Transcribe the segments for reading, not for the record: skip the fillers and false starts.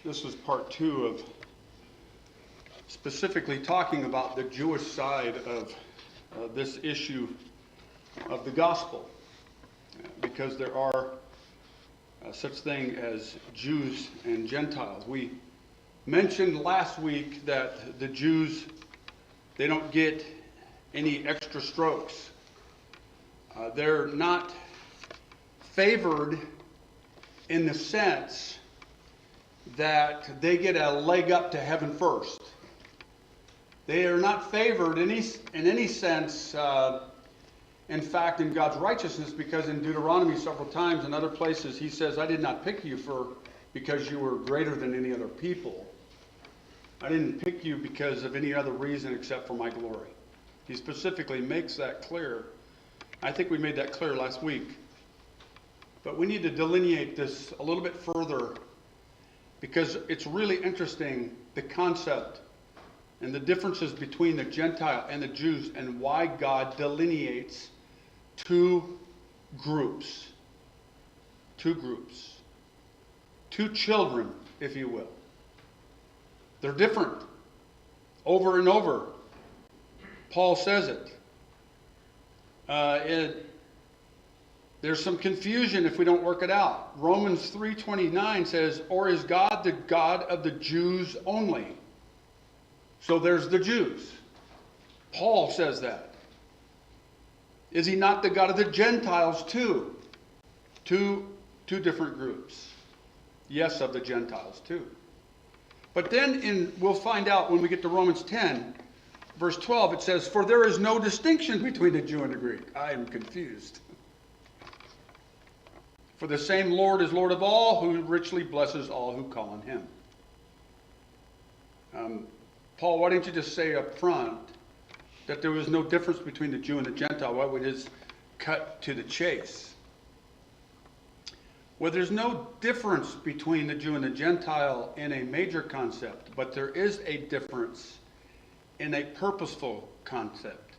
This is part 2 of specifically talking about the Jewish side of this issue of the gospel, because there are such thing as Jews and Gentiles. We mentioned last week that the Jews, they don't get any extra strokes. They're not favored in the sense that they get a leg up to heaven first. They are not favored in any sense, in fact, in God's righteousness, because in Deuteronomy several times and other places he says, I did not pick you because you were greater than any other people. I didn't pick you because of any other reason except for my glory. He specifically makes that clear. I think we made that clear last week. But we need to delineate this a little bit further, because it's really interesting, the concept and the differences between the Gentile and the Jews, and why God delineates two groups. Two groups. Two children, if you will. They're different. Over and over, Paul says it. There's some confusion if we don't work it out. Romans 3:29 says, or is God the God of the Jews only? So there's the Jews. Paul says that. Is he not the God of the Gentiles too? Two different groups. Yes, of the Gentiles too. But then we'll find out when we get to Romans 10, verse 12, it says, for there is no distinction between the Jew and the Greek. I am confused. For the same Lord is Lord of all, who richly blesses all who call on him. Paul, why didn't you just say up front that there was no difference between the Jew and the Gentile? Why would you just cut to the chase? Well, there's no difference between the Jew and the Gentile in a major concept, but there is a difference in a purposeful concept.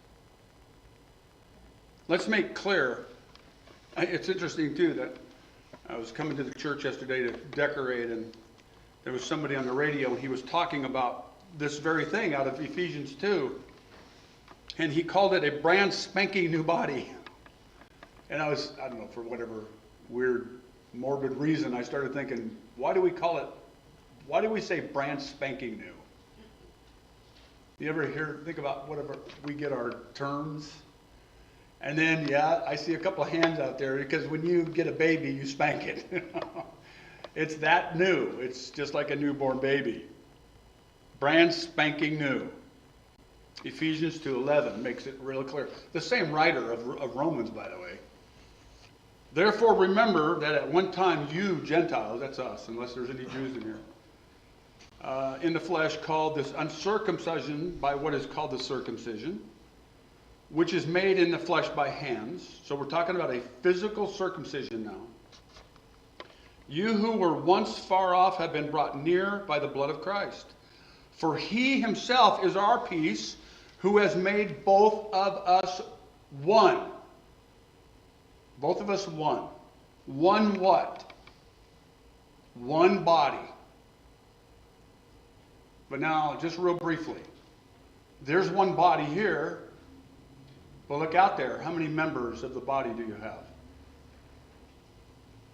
Let's make clear, it's interesting too that I was coming to the church yesterday to decorate, and there was somebody on the radio, and he was talking about this very thing out of Ephesians 2, and he called it a brand spanking new body. And I don't know, for whatever weird, morbid reason, I started thinking, why do we say brand spanking new? You ever think about whatever we get our terms? And then, yeah, I see a couple of hands out there, because when you get a baby, you spank it. It's that new. It's just like a newborn baby. Brand spanking new. Ephesians 2:11 makes it real clear. The same writer of Romans, by the way. Therefore, remember that at one time you, Gentiles, that's us, unless there's any Jews in here, in the flesh, called this uncircumcision by what is called the circumcision, which is made in the flesh by hands. So we're talking about a physical circumcision now. You who were once far off have been brought near by the blood of Christ. For he himself is our peace, who has made both of us one. Both of us one. One what? One body. But now, just real briefly, there's one body here. Well, look out there. How many members of the body do you have?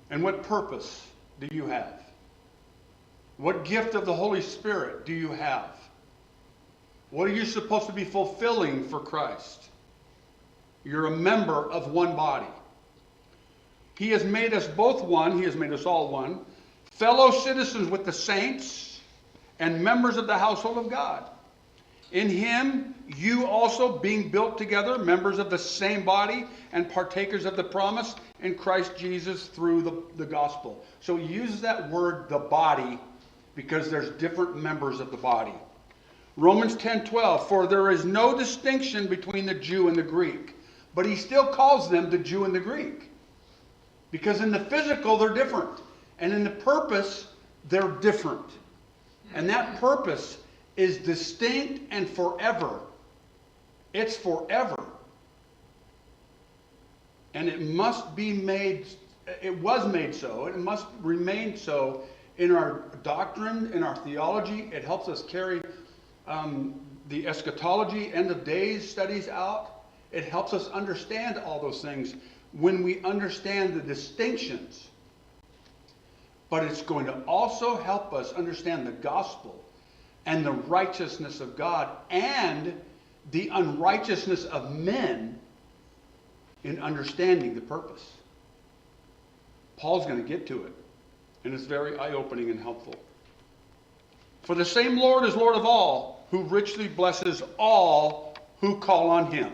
And what purpose do you have? What gift of the Holy Spirit do you have? What are you supposed to be fulfilling for Christ? You're a member of one body. He has made us both one. He has made us all one. Fellow citizens with the saints and members of the household of God. In him, you also being built together, members of the same body and partakers of the promise in Christ Jesus through the gospel. So he uses that word, the body, because there's different members of the body. Romans 10:12, for there is no distinction between the Jew and the Greek. But he still calls them the Jew and the Greek. Because in the physical, they're different. And in the purpose, they're different. And that purpose is distinct and forever. It's forever. And it must be made, it was made so, it must remain so in our doctrine, in our theology. It helps us carry the eschatology, end of days studies out. It helps us understand all those things when we understand the distinctions. But it's going to also help us understand the gospel and the righteousness of God and the unrighteousness of men in understanding the purpose. Paul's going to get to it, and it's very eye-opening and helpful. For the same Lord is Lord of all, who richly blesses all who call on him.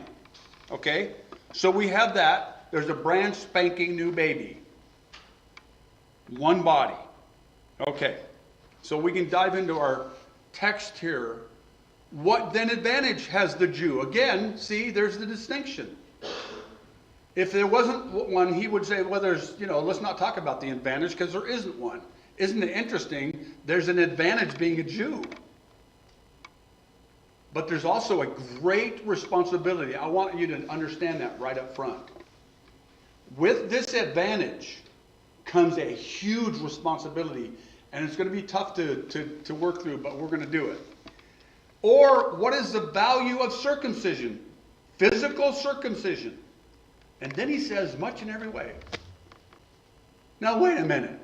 Okay? So we have that. There's a brand spanking new baby. One body. Okay. So we can dive into our text here. What then advantage has the Jew? Again, see, there's the distinction. If there wasn't one, he would say, well, let's not talk about the advantage because there isn't one. Isn't it interesting? There's an advantage being a Jew. But there's also a great responsibility. I want you to understand that right up front. With this advantage comes a huge responsibility, and it's going to be tough to work through, but we're going to do it. Or, what is the value of circumcision? Physical circumcision. And then he says, much in every way. Now, wait a minute.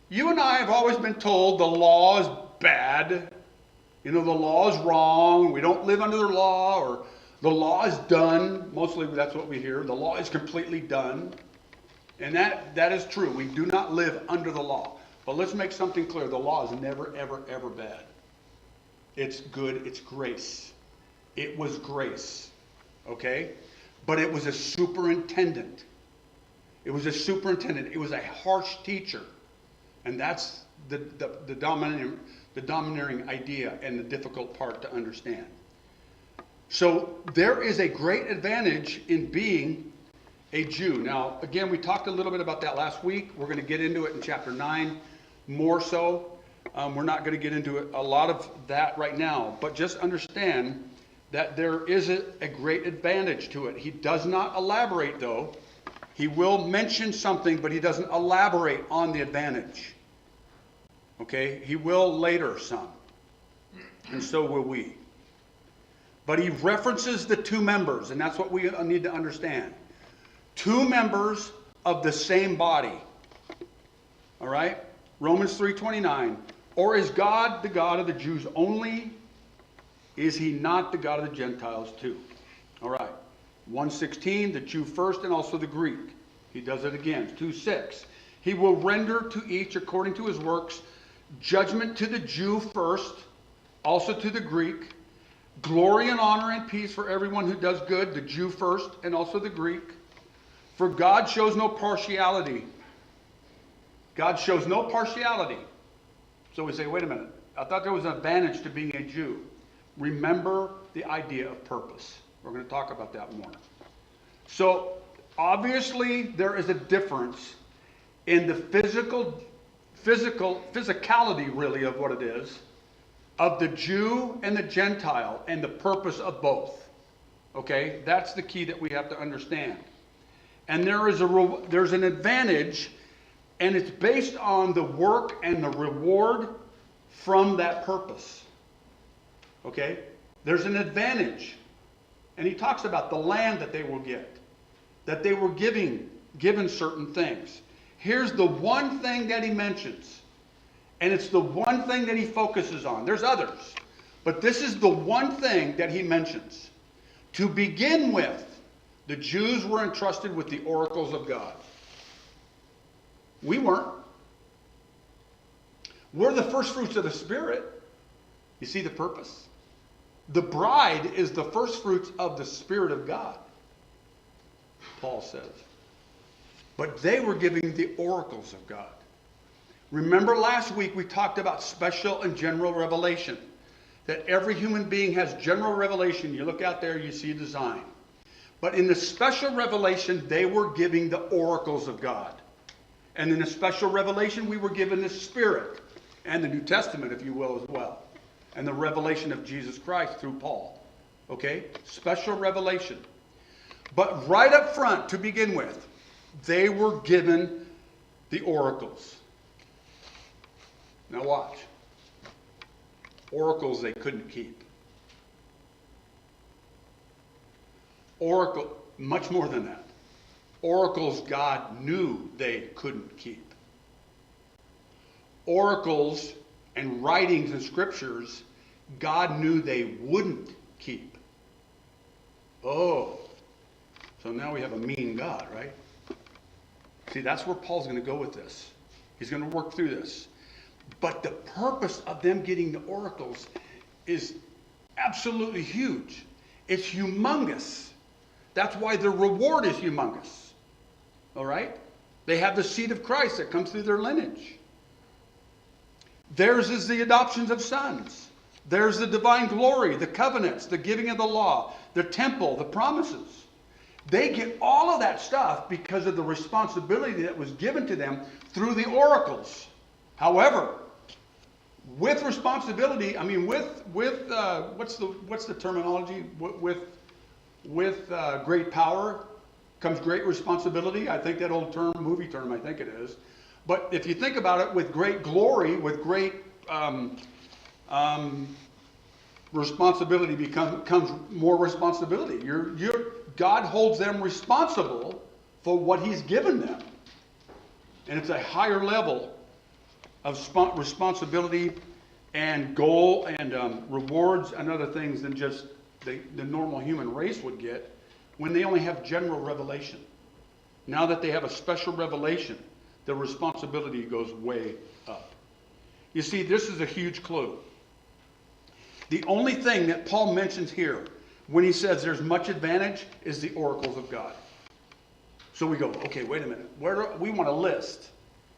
You and I have always been told the law is bad. The law is wrong. We don't live under the law, or the law is done. Mostly that's what we hear. The law is completely done. And that is true. We do not live under the law. But let's make something clear. The law is never, ever, ever bad. It's good. It's grace. It was grace. Okay? But it was a superintendent. It was a superintendent. It was a harsh teacher. And that's the domineering idea and the difficult part to understand. So there is a great advantage in being a Jew. Now, again, we talked a little bit about that last week. We're going to get into it in chapter 9 more so. We're not going to get into a lot of that right now. But just understand that there is a great advantage to it. He does not elaborate, though. He will mention something, but he doesn't elaborate on the advantage. Okay? He will later some. And so will we. But he references the two members, and that's what we need to understand. Two members of the same body. All right? Romans 3:29. Or is God the God of the Jews only? Is he not the God of the Gentiles too? All right. 1:16, the Jew first and also the Greek. He does it again. 2:6. He will render to each according to his works, judgment to the Jew first, also to the Greek, glory and honor and peace for everyone who does good, the Jew first and also the Greek. For God shows no partiality. God shows no partiality. So we say, wait a minute. I thought there was an advantage to being a Jew. Remember the idea of purpose. We're going to talk about that more. So, obviously, there is a difference in the physicality, really, of what it is, of the Jew and the Gentile, and the purpose of both. Okay? That's the key that we have to understand. And there's an advantage, and it's based on the work and the reward from that purpose. Okay? There's an advantage. And he talks about the land that they will get. That they were given certain things. Here's the one thing that he mentions. And it's the one thing that he focuses on. There's others. But this is the one thing that he mentions. To begin with, the Jews were entrusted with the oracles of God. We weren't. We're the first fruits of the Spirit. You see the purpose? The bride is the first fruits of the Spirit of God, Paul says. But they were giving the oracles of God. Remember last week we talked about special and general revelation. That every human being has general revelation. You look out there, you see design. But in the special revelation, they were giving the oracles of God. And in the special revelation, we were given the Spirit. And the New Testament, if you will, as well. And the revelation of Jesus Christ through Paul. Okay? Special revelation. But right up front, to begin with, they were given the oracles. Now watch. Oracles they couldn't keep. Oracle, much more than that. Oracles God knew they couldn't keep. Oracles and writings and scriptures God knew they wouldn't keep. Oh, so now we have a mean God, right? See, that's where Paul's going to go with this. He's going to work through this. But the purpose of them getting the oracles is absolutely huge. It's humongous. That's why the reward is humongous. All right? They have the seed of Christ that comes through their lineage. Theirs is the adoptions of sons. There's the divine glory, the covenants, the giving of the law, the temple, the promises. They get all of that stuff because of the responsibility that was given to them through the oracles. However, with responsibility, I mean, with what's the terminology? With great power comes great responsibility. I think that old term, movie term, I think it is. But if you think about it, with great glory, with great responsibility comes more responsibility. God holds them responsible for what He's given them, and it's a higher level of responsibility and goal and rewards and other things than just the normal human race would get when they only have general revelation. Now that they have a special revelation, the responsibility goes way up. You see, this is a huge clue. The only thing that Paul mentions here when he says there's much advantage is the oracles of God. So we go, okay, wait a minute. We want a list.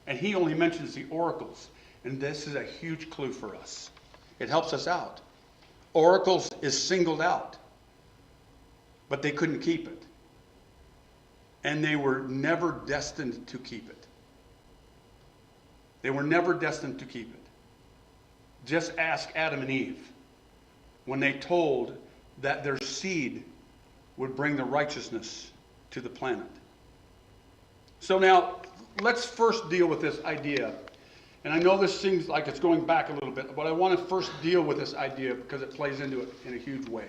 And he only mentions the oracles. And this is a huge clue for us. It helps us out. Oracles is singled out. But they couldn't keep it. And they were never destined to keep it. They were never destined to keep it. Just ask Adam and Eve when they told that their seed would bring the righteousness to the planet. So now, let's first deal with this idea. And I know this seems like it's going back a little bit, but I want to first deal with this idea because it plays into it in a huge way.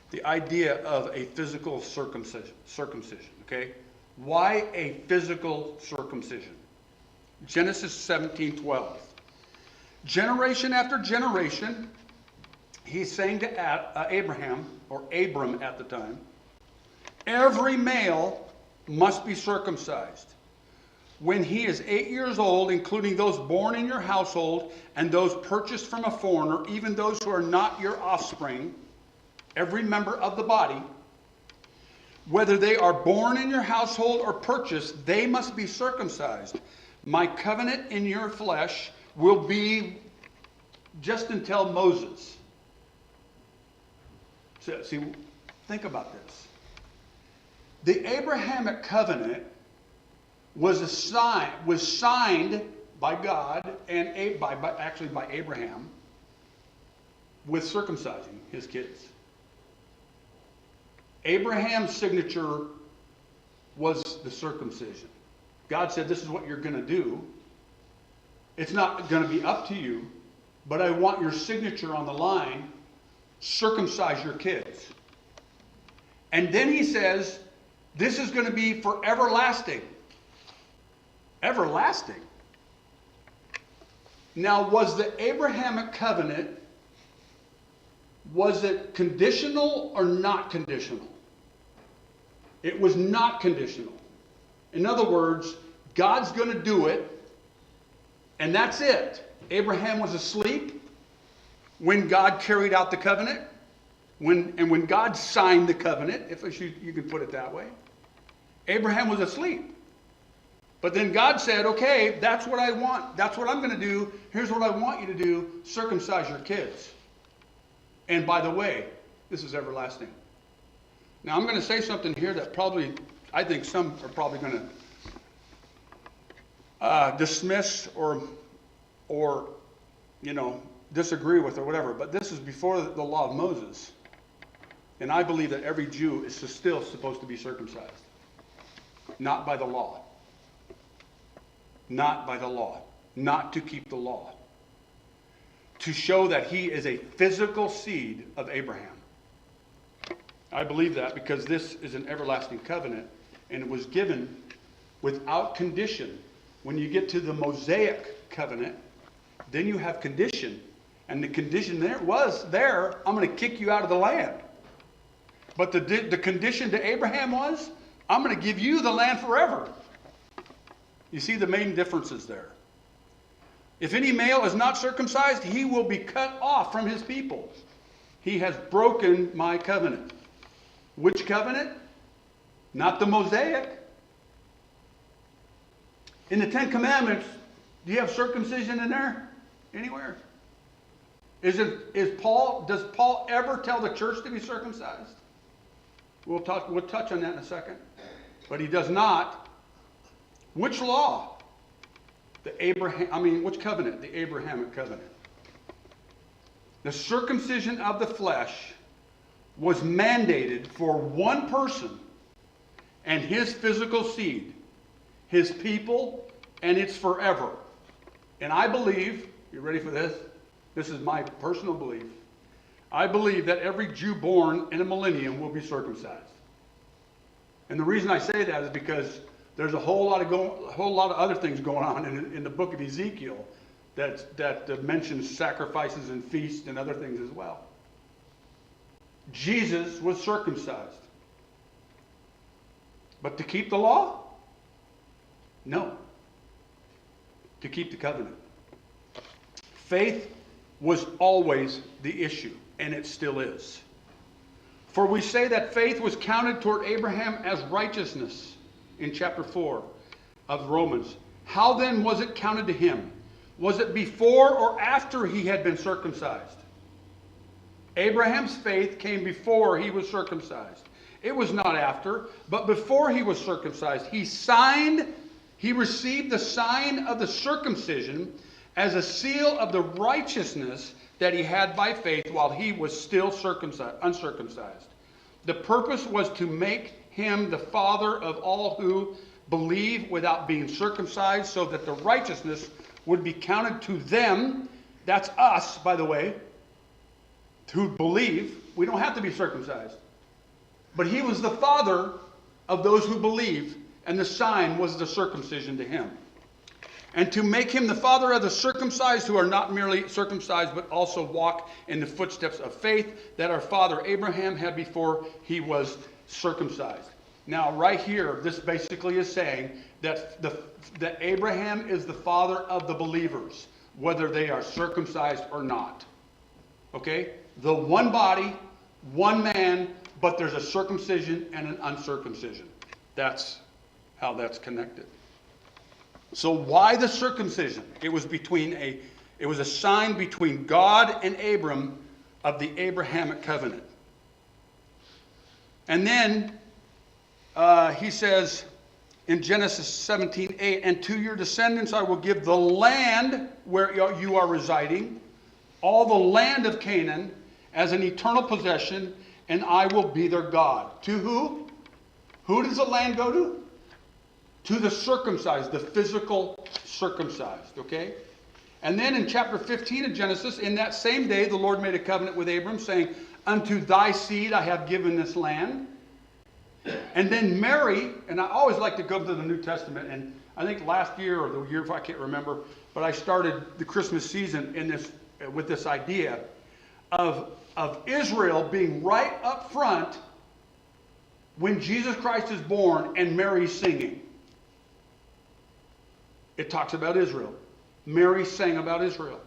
The idea of a physical circumcision, okay? Why a physical circumcision? Genesis 17:12. Generation after generation, he's saying to Abraham, or Abram at the time, every male must be circumcised when he is 8 years old, including those born in your household and those purchased from a foreigner, even those who are not your offspring, every member of the body, whether they are born in your household or purchased, they must be circumcised. My covenant in your flesh will be just until Moses. So, see, think about this. The Abrahamic covenant was signed by God and actually by Abraham with circumcising his kids. Abraham's signature was the circumcision. God said, this is what you're going to do. It's not going to be up to you, but I want your signature on the line. Circumcise your kids. And then he says, this is going to be for everlasting. Everlasting. Now, was the Abrahamic covenant, was it conditional or not conditional? It was not conditional. In other words, God's going to do it, and that's it. Abraham was asleep when God carried out the covenant, when God signed the covenant, if you could put it that way. Abraham was asleep. But then God said, okay, that's what I want. That's what I'm going to do. Here's what I want you to do. Circumcise your kids. And by the way, this is everlasting. Now, I'm going to say something here that probably, I think some are probably going to dismiss or disagree with or whatever. But this is before the law of Moses. And I believe that every Jew is still supposed to be circumcised. Not by the law. Not by the law. Not to keep the law. to show that he is a physical seed of Abraham. I believe that because this is an everlasting covenant, and it was given without condition. When you get to the Mosaic covenant, then you have condition. And the condition there was, I'm going to kick you out of the land. But the condition to Abraham was, I'm going to give you the land forever. You see the main differences there. If any male is not circumcised, he will be cut off from his people. He has broken my covenant. Which covenant? Not the Mosaic. In the Ten Commandments, do you have circumcision in there? Anywhere? Does Paul ever tell the church to be circumcised? We'll touch on that in a second. But he does not. Which law? Which covenant? The Abrahamic covenant. The circumcision of the flesh was mandated for one person and his physical seed, his people, and it's forever. And I believe, you ready for this? This is my personal belief. I believe that every Jew born in a millennium will be circumcised. And the reason I say that is because there's a whole lot of other things going on in the book of Ezekiel that mentions sacrifices and feasts and other things as well. Jesus was circumcised. But to keep the law? No. To keep the covenant. Faith was always the issue, and it still is. For we say that faith was counted toward Abraham as righteousness in chapter 4 of Romans. How then was it counted to him? Was it before or after he had been circumcised? Abraham's faith came before he was circumcised. It was not after, but before he was circumcised. He received the sign of the circumcision as a seal of the righteousness that he had by faith while he was still uncircumcised. The purpose was to make him the father of all who believe without being circumcised, so that the righteousness would be counted to them. That's us, by the way, who believe. We don't have to be circumcised. But he was the father of those who believe, and the sign was the circumcision to him. And to make him the father of the circumcised, who are not merely circumcised, but also walk in the footsteps of faith that our father Abraham had before he was circumcised. Now, right here, this basically is saying that Abraham is the father of the believers, whether they are circumcised or not. Okay? The one body, one man, but there's a circumcision and an uncircumcision. That's how that's connected. So why the circumcision? It was a sign between God and Abram of the Abrahamic covenant. And then he says in Genesis 17:8, and to your descendants I will give the land where you are residing, all the land of Canaan, as an eternal possession, and I will be their God. To who? Who does the land go to? To the circumcised, the physical circumcised, okay? And then in chapter 15 of Genesis, in that same day, the Lord made a covenant with Abram, saying, unto thy seed I have given this land. And then Mary, and I always like to go to the New Testament, and I think last year or the year before, I can't remember, but I started the Christmas season with this idea of Israel being right up front when Jesus Christ is born and Mary's singing. It talks about Israel. Mary sang about Israel.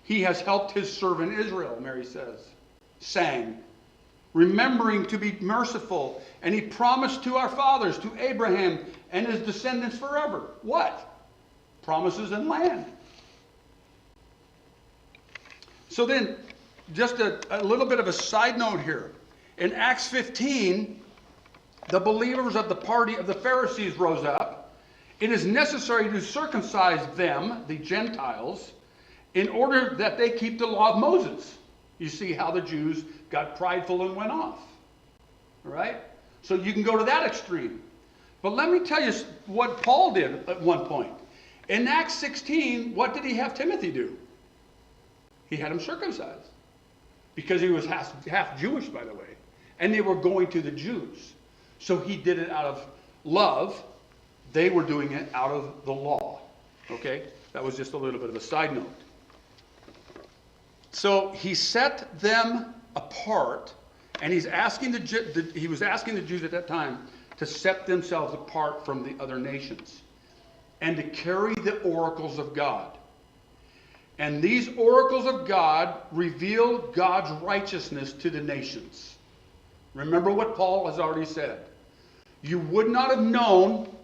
He has helped his servant Israel, Mary says. Sang. Remembering to be merciful. And he promised to our fathers, to Abraham and his descendants forever. What? Promises and land. So then, just a little bit of a side note here. In Acts 15, the believers of the party of the Pharisees rose up. It is necessary to circumcise them, the Gentiles, in order that they keep the law of Moses. You see how the Jews got prideful and went off. All right? So you can go to that extreme. But let me tell you what Paul did at one point. In Acts 16, what did he have Timothy do? he had them circumcised. Because he was half Jewish, by the way. And they were going to the Jews. So he did it out of love. They were doing it out of the law. Okay? That was just a little bit of a side note. So he set them apart, and he was asking the Jews at that time to set themselves apart from the other nations and to carry the oracles of God. And these oracles of God reveal God's righteousness to the nations. Remember what Paul has already said. You would not have known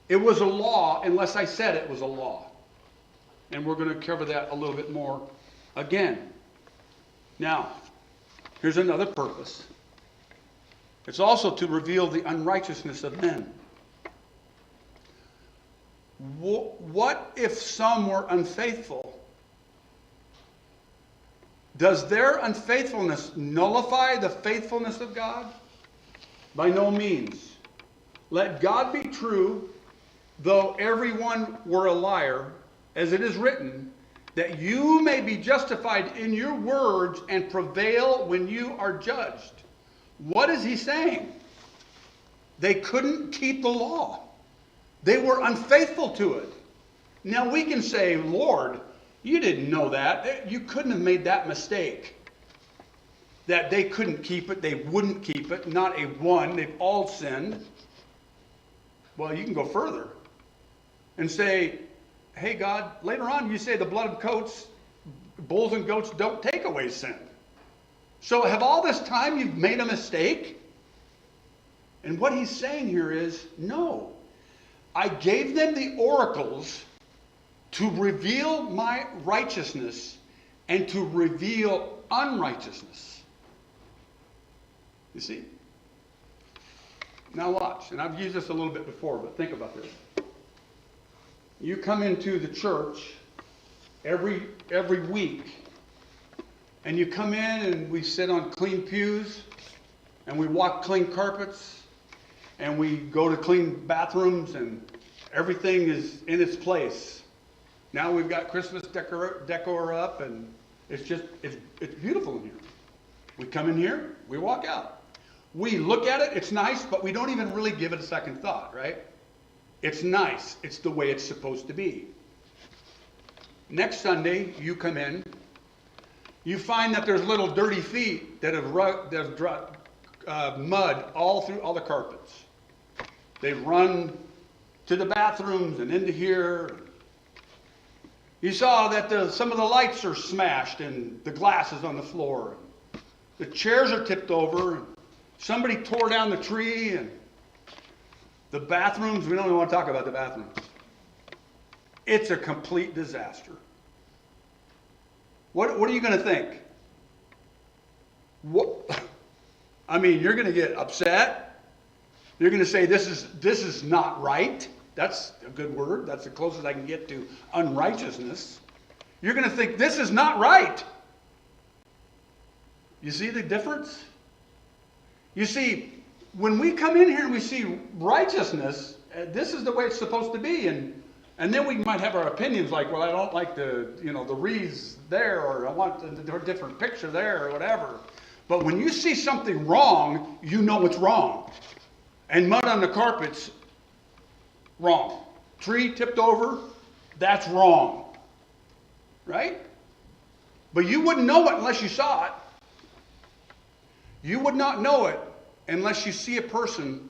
it was a law unless I said it was a law. And we're going to cover that a little bit more again. Now, here's another purpose. It's also to reveal the unrighteousness of men. What if some were unfaithful? Does their unfaithfulness nullify the faithfulness of God? By no means. Let God be true, though everyone were a liar, as it is written, that you may be justified in your words and prevail when you are judged. What is he saying? They couldn't keep the law. They were unfaithful to it. Now we can say, Lord, you didn't know that. You couldn't have made that mistake. That they couldn't keep it, they wouldn't keep it, not a one, they've all sinned. Well, you can go further and say, hey God, later on you say the blood of goats, bulls and goats don't take away sin. So have all this time you've made a mistake? And what he's saying here is, no. I gave them the oracles to reveal my righteousness and to reveal unrighteousness. You see? Now watch, and I've used this a little bit before, but think about this. You come into the church every week, and you come in and we sit on clean pews, and we walk clean carpets, and we go to clean bathrooms, and everything is in its place. Now we've got Christmas decor up, and it's beautiful in here. We come in here, we walk out. We look at it, it's nice, but we don't even really give it a second thought, right? It's nice. It's the way it's supposed to be. Next Sunday, you come in, you find that there's little dirty feet that have mud all through all the carpets. They've run to the bathrooms and into here. You saw that some of the lights are smashed and the glass is on the floor. The chairs are tipped over. Somebody tore down the tree, and the bathrooms, we don't even want to talk about the bathrooms. It's a complete disaster. What are you going to think? I mean, you're going to get upset. You're going to say, this is not right. That's a good word. That's the closest I can get to unrighteousness. You're going to think, this is not right. You see the difference? You see, when we come in here and we see righteousness, this is the way it's supposed to be. And then we might have our opinions like, well, I don't like the wreaths there, or I want a different picture there, or whatever. But when you see something wrong, you know it's wrong. And mud on the carpet's wrong. Tree tipped over, that's wrong. Right? But you wouldn't know it unless you saw it. You would not know it unless you see a person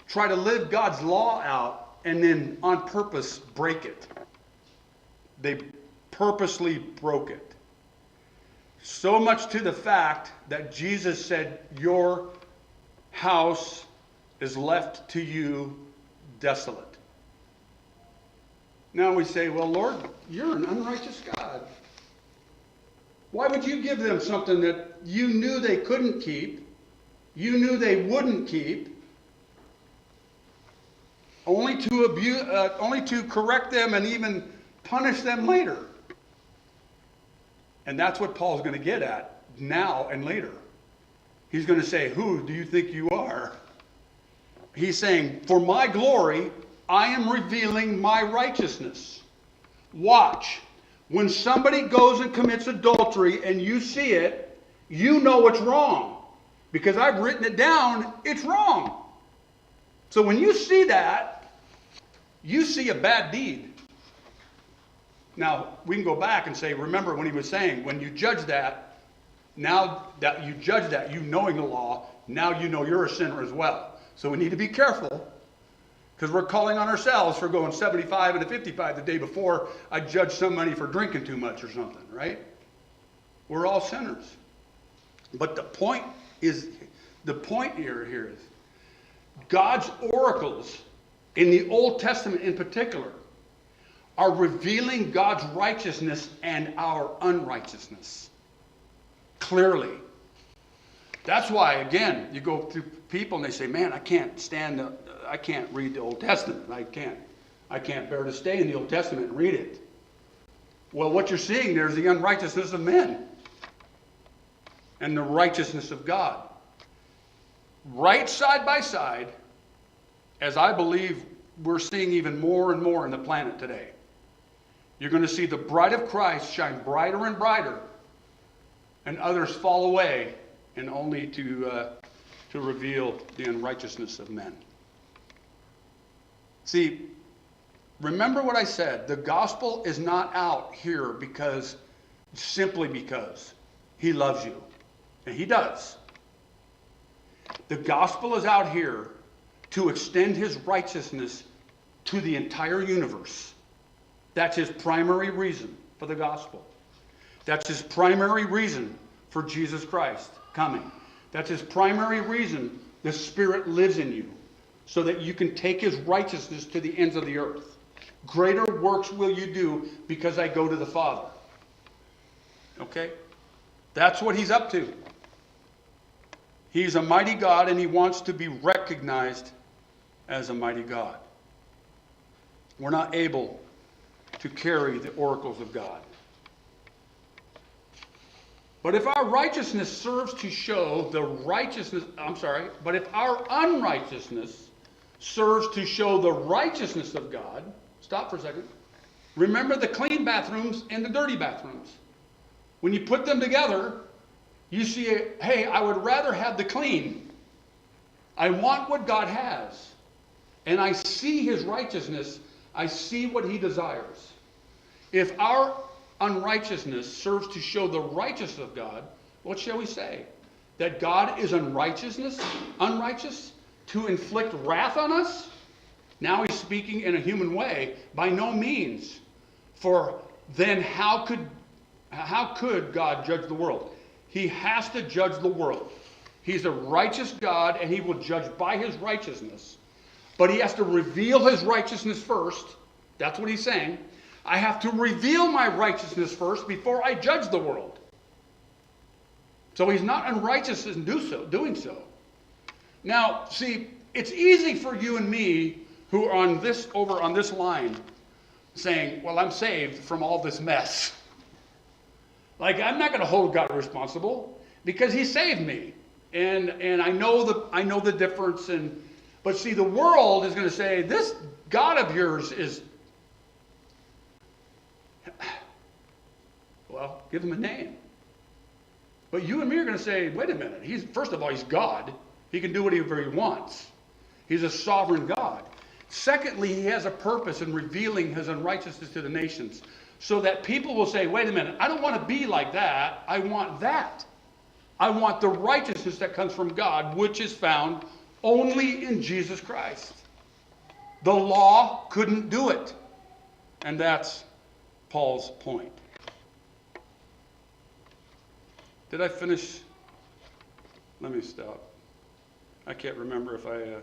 try to live God's law out and then on purpose break it. They purposely broke it. So much to the fact that Jesus said, your house is left to you desolate. Now we say, well, Lord, you're an unrighteous God. Why would you give them something that you knew they couldn't keep, you knew they wouldn't keep, only to correct them and even punish them later? And that's what Paul's going to get at now and later. He's going to say, who do you think you are? He's saying, for my glory, I am revealing my righteousness. Watch. When somebody goes and commits adultery and you see it, you know it's wrong. Because I've written it down, it's wrong. So when you see that, you see a bad deed. Now, we can go back and say, remember when he was saying, when you judge that, now that you judge that, you knowing the law, now you know you're a sinner as well. So we need to be careful, because we're calling on ourselves for going 75 and a 55 the day before I judge somebody for drinking too much or something, right? We're all sinners. But the point here is, God's oracles in the Old Testament in particular are revealing God's righteousness and our unrighteousness clearly. That's why, again, you go through people and they say, man, I can't read the Old Testament. I can't bear to stay in the Old Testament and read it. Well, what you're seeing there is the unrighteousness of men and the righteousness of God. Right side by side, as I believe we're seeing even more and more in the planet today. You're going to see the bride of Christ shine brighter and brighter, and others fall away, and only to reveal the unrighteousness of men. See, remember what I said. The gospel is not out here simply because he loves you. And he does. The gospel is out here to extend his righteousness to the entire universe. That's his primary reason for the gospel. That's his primary reason for Jesus Christ coming. That's his primary reason the Spirit lives in you, so that you can take his righteousness to the ends of the earth. Greater works will you do because I go to the Father. Okay? That's what he's up to. He's a mighty God, and he wants to be recognized as a mighty God. We're not able to carry the oracles of God. But if our righteousness serves to show the righteousness, but if our unrighteousness serves to show the righteousness of God, stop for a second. Remember the clean bathrooms and the dirty bathrooms. When you put them together, you see, hey, I would rather have the clean. I want what God has. And I see his righteousness. I see what he desires. If our unrighteousness serves to show the righteousness of God, what shall we say? That God is unrighteous to inflict wrath on us? Now he's speaking in a human way. By no means. For then how could God judge the world? He has to judge the world. He's a righteous God, and he will judge by his righteousness. But he has to reveal his righteousness first. That's what he's saying. I have to reveal my righteousness first before I judge the world. So he's not unrighteous in doing so. Now, see, it's easy for you and me who are over on this line saying, well, I'm saved from all this mess. Like, I'm not going to hold God responsible because he saved me. And I know the difference. But see, the world is going to say, this God of yours is, well, give him a name. But you and me are going to say, wait a minute. First of all, he's God. He can do whatever he wants. He's a sovereign God. Secondly, he has a purpose in revealing his unrighteousness to the nations, so that people will say, wait a minute, I don't want to be like that. I want that. I want the righteousness that comes from God, which is found only in Jesus Christ. The law couldn't do it. And that's Paul's point. Did I finish? Let me stop. I can't remember if I...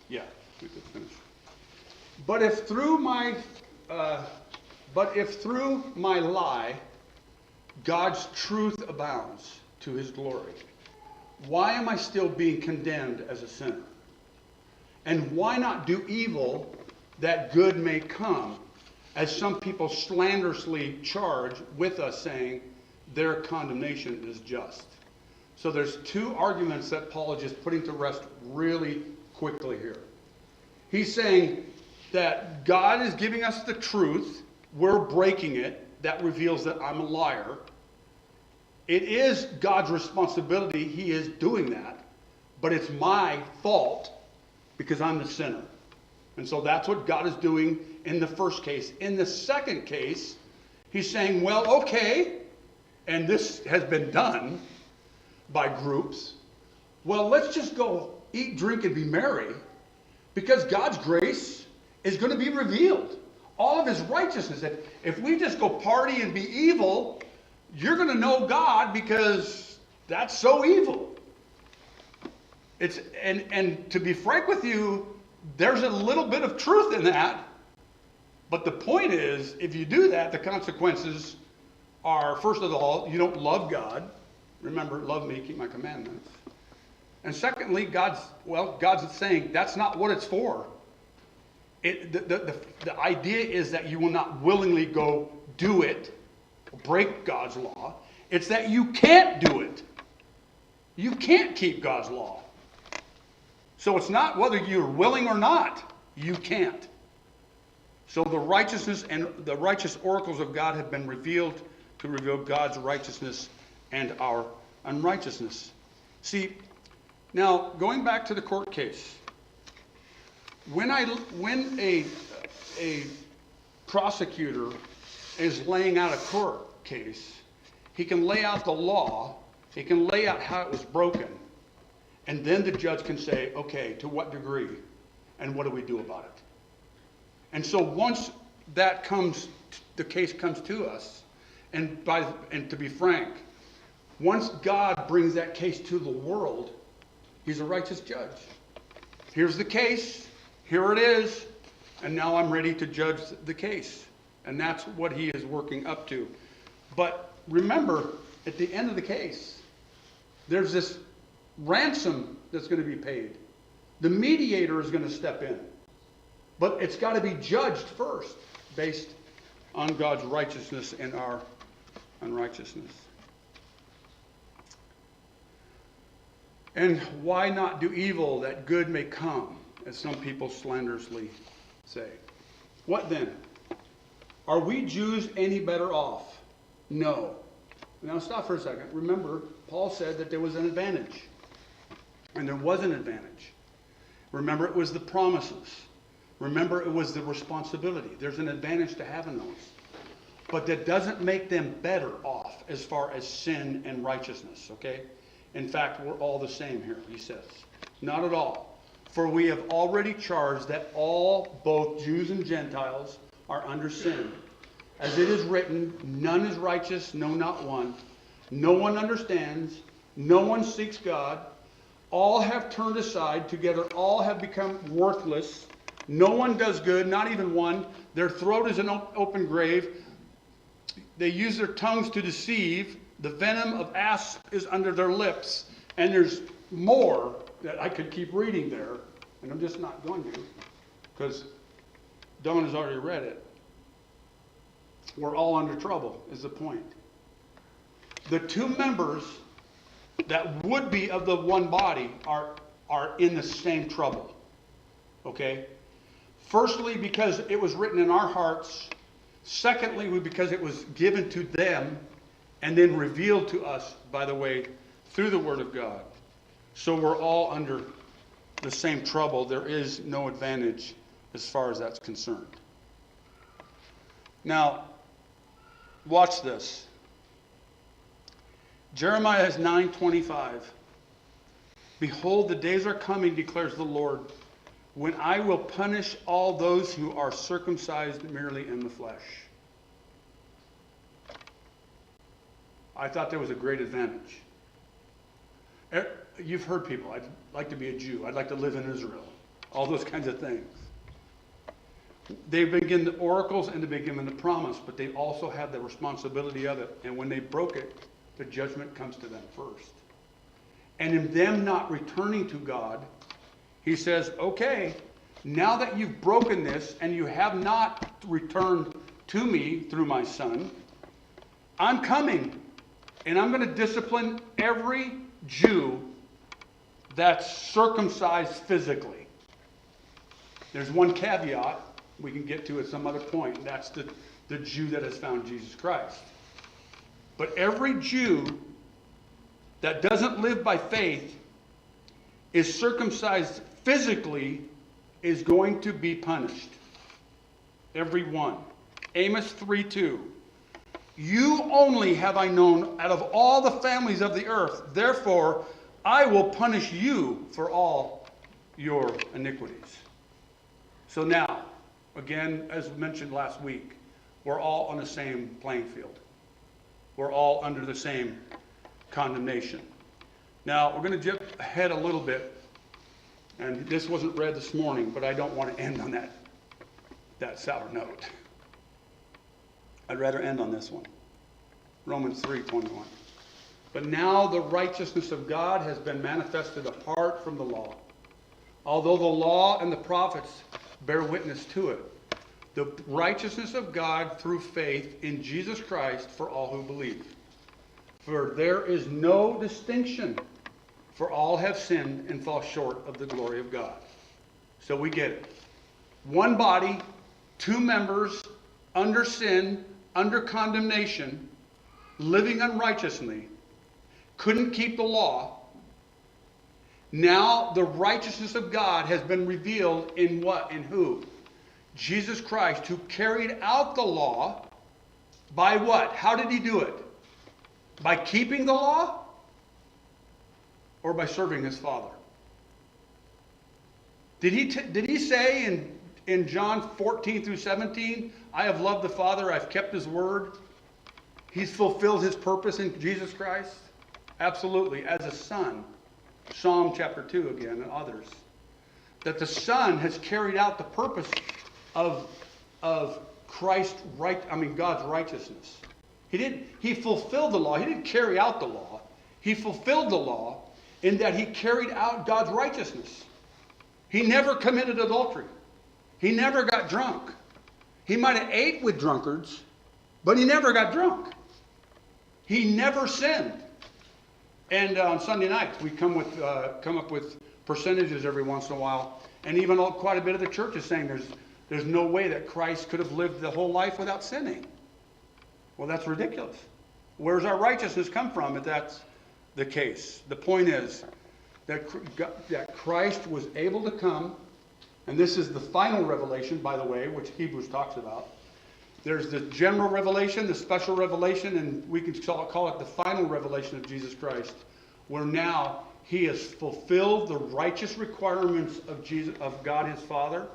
Yeah, we could finish. But if through my lie, God's truth abounds to his glory, why am I still being condemned as a sinner? And why not do evil that good may come, as some people slanderously charge with us, saying their condemnation is just? So there's two arguments that Paul is just putting to rest really quickly here. He's saying that God is giving us the truth, we're breaking it, that reveals that I'm a liar. It is God's responsibility, he is doing that, but it's my fault because I'm the sinner. And so that's what God is doing in the first case. In the second case, he's saying, well, okay, and this has been done by groups. Well, let's just go eat, drink, and be merry, because God's grace is going to be revealed. All of his righteousness. If we just go party and be evil, you're going to know God, because that's so evil. And to be frank with you, there's a little bit of truth in that. But the point is, if you do that, the consequences are, first of all, you don't love God. Remember, love me, keep my commandments. And secondly, God's saying that's not what it's for. The idea is that you will not willingly go do it, break God's law. It's that you can't do it. You can't keep God's law. So it's not whether you're willing or not. You can't. So the righteousness and the righteous oracles of God have been revealed to reveal God's righteousness and our unrighteousness. See, now going back to the court case, when a prosecutor is laying out a court case, he can lay out the law, he can lay out how it was broken, and then the judge can say, okay, to what degree, and what do we do about it? And so once that comes, the case comes to us, and to be frank, once God brings that case to the world, he's a righteous judge. Here's the case, here it is, and now I'm ready to judge the case. And that's what he is working up to. But remember, at the end of the case, there's this ransom that's going to be paid. The mediator is going to step in. But it's got to be judged first, based on God's righteousness and our unrighteousness. And why not do evil that good may come, as some people slanderously say? What then? Are we Jews any better off? No. Now stop for a second. Remember, Paul said that there was an advantage. And there was an advantage. Remember, it was the promises. Remember, it was the responsibility. There's an advantage to having those. But that doesn't make them better off as far as sin and righteousness, okay? In fact, we're all the same here, he says. Not at all. For we have already charged that all, both Jews and Gentiles, are under sin. As it is written, none is righteous, no, not one. No one understands. No one seeks God. All have turned aside. Together all have become worthless. No one does good, not even one. Their throat is an open grave. They use their tongues to deceive. The venom of asp is under their lips. And there's more that I could keep reading there. And I'm just not going to, because Dawn has already read it. We're all under trouble, is the point. The two members that would be of the one body are in the same trouble. Okay? Firstly, because it was written in our hearts. Secondly, because it was given to them and then revealed to us, by the way, through the Word of God. So we're all under the same trouble. There is no advantage as far as that's concerned. Now, watch this. Jeremiah 9:25. Behold, the days are coming, declares the Lord, when I will punish all those who are circumcised merely in the flesh. I thought there was a great advantage. You've heard people, I'd like to be a Jew, I'd like to live in Israel, all those kinds of things. They've been given the oracles and they've been given the promise, but they also have the responsibility of it. And when they broke it, the judgment comes to them first. And in them not returning to God, he says, okay, now that you've broken this and you have not returned to me through my Son, I'm coming and I'm going to discipline every Jew that's circumcised physically. There's one caveat we can get to at some other point, and that's the Jew that has found Jesus Christ. But every Jew that doesn't live by faith is circumcised physically is going to be punished. Every one. Amos 3:2. You only have I known out of all the families of the earth. Therefore, I will punish you for all your iniquities. So now, again, as mentioned last week, we're all on the same playing field. We're all under the same condemnation. Now, we're going to jump ahead a little bit. And this wasn't read this morning, but I don't want to end on that sour note. I'd rather end on this one. Romans 3:21. But now the righteousness of God has been manifested apart from the law. Although the law and the prophets bear witness to it. The righteousness of God through faith in Jesus Christ for all who believe. For there is no distinction, for all have sinned and fall short of the glory of God. So we get it. One body, two members, under sin, under condemnation, living unrighteously, couldn't keep the law. Now the righteousness of God has been revealed in what? In who? Jesus Christ, who carried out the law by what? How did he do it? By keeping the law? Or by serving his Father? Did he say in John 14 through 17, I have loved the Father, I've kept his word? He's fulfilled his purpose in Jesus Christ? Absolutely, as a son. Psalm chapter 2 again, and others. That the Son has carried out the purpose of God's righteousness. He fulfilled the law. He didn't carry out the law. He fulfilled the law in that he carried out God's righteousness. He never committed adultery. He never got drunk. He might have ate with drunkards, but he never got drunk. He never sinned. And on Sunday nights, we come up with percentages every once in a while, and even quite a bit of the church is saying there's no way that Christ could have lived the whole life without sinning. Well, that's ridiculous. Where's our righteousness come from if that's the case? The point is that Christ was able to come, and this is the final revelation, by the way, which Hebrews talks about. There's the general revelation, the special revelation, and we can call it the final revelation of Jesus Christ, where now he has fulfilled the righteous requirements of God his Father,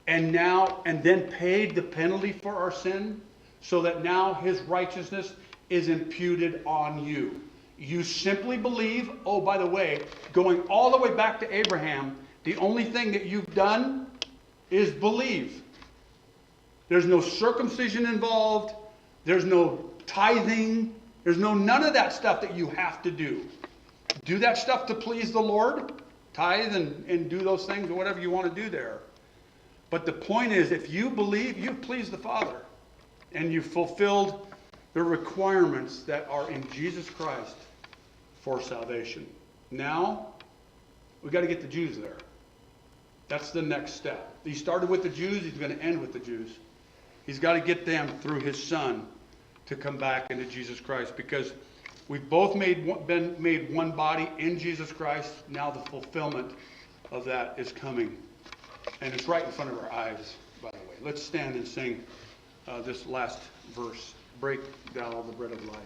and then paid the penalty for our sin, so that now his righteousness is imputed on you. You simply believe. Oh, by the way, going all the way back to Abraham, the only thing that you've done is believe. There's no circumcision involved. There's no tithing. There's none of that stuff that you have to do. Do that stuff to please the Lord. Tithe and do those things or whatever you want to do there. But the point is, if you believe, you've pleased the Father. And you've fulfilled the requirements that are in Jesus Christ for salvation. Now, we've got to get the Jews there. That's the next step. He started with the Jews. He's going to end with the Jews. He's got to get them through his Son to come back into Jesus Christ. Because we've both been made one body in Jesus Christ. Now the fulfillment of that is coming. And it's right in front of our eyes, by the way. Let's stand and sing this last verse. Break thou the bread of life.